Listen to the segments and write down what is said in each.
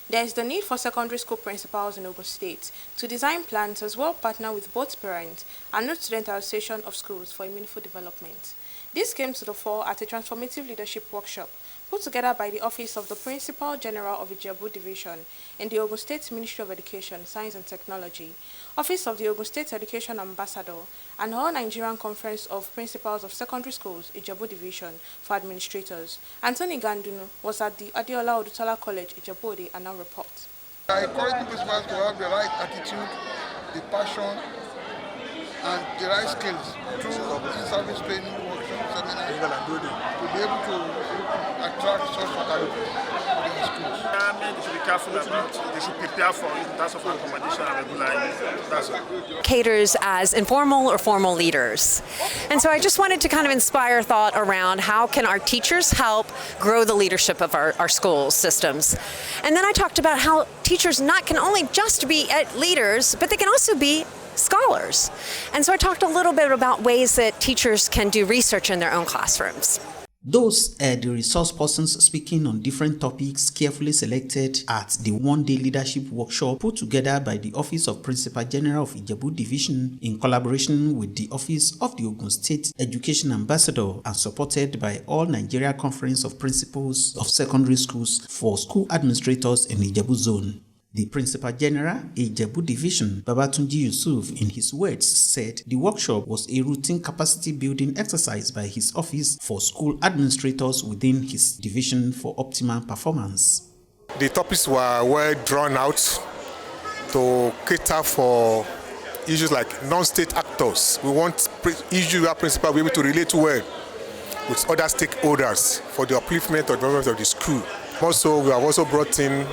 There is the need for secondary school principals in Ogun State to design plans as well partner with both parents and North Student Association of Schools for a meaningful development. This came to the fore at a transformative leadership workshop put together by the Office of the Principal General of Ijebu Division in the Ogun State Ministry of Education, Science and Technology, Office of the Ogun State Education Ambassador, and All Nigerian Conference of Principals of Secondary Schools, Ijebu Division, for administrators. Anthony Gandunu was at the Adeola Odutola College, Ijebu, and now report. I encourage principals to have the right attitude, the passion, and the right skills through in-service training workshops, seminars, to be able to attract such faculty to their schools. They should be careful about it. They should prepare for it in terms of accommodation and regularity. That's all. Caters as informal or formal leaders. And so I just wanted to kind of inspire thought around how can our teachers help grow the leadership of our school systems. And then I talked about how teachers can only just be leaders, but they can also be scholars. And so I talked a little bit about ways that teachers can do research in their own classrooms. Those are the resource persons speaking on different topics carefully selected at the one-day leadership workshop put together by the Office of Principal General of Ijebu Division in collaboration with the Office of the Ogun State Education Ambassador and supported by All Nigeria Conference of Principals of Secondary Schools for School Administrators in Ijebu Zone. The Principal General, Ijebu Division, Babatunji Yusuf, in his words, said the workshop was a routine capacity building exercise by his office for school administrators within his division for optimal performance. The topics were well drawn out to cater for issues like non-state actors. We want usual principals to be able to relate well with other stakeholders for the upliftment or development of the school. Also, we have also brought in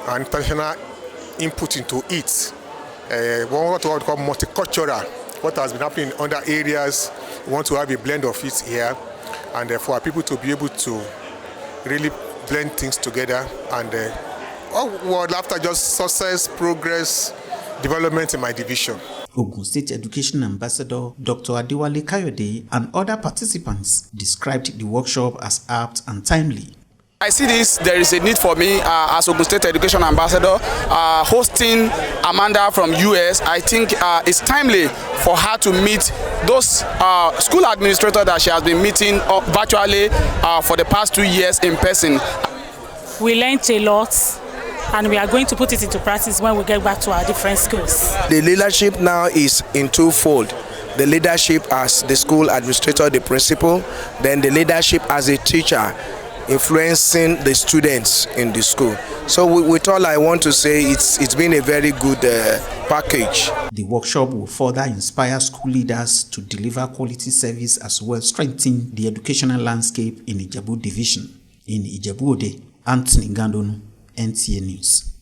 an international input into it. What we call multicultural, what has been happening in other areas, we want to have a blend of it here, and for people to be able to really blend things together, and after just success, progress, development in my division. Ogun State Education Ambassador Dr. Adewale Kayode and other participants described the workshop as apt and timely. I see this, there is a need for me as Ogun State Education Ambassador hosting Amanda from US. I think it's timely for her to meet those school administrators that she has been meeting virtually for the past 2 years in person. We learned a lot and we are going to put it into practice when we get back to our different schools. The leadership now is in twofold. The leadership as the school administrator, the principal, then the leadership as a teacher, influencing the students in the school. So with all I want to say, it's been a very good package. The workshop will further inspire school leaders to deliver quality service as well as strengthen the educational landscape in Ijebu Division. In Ijebu Ode, Anthony Gandonu, NTA News.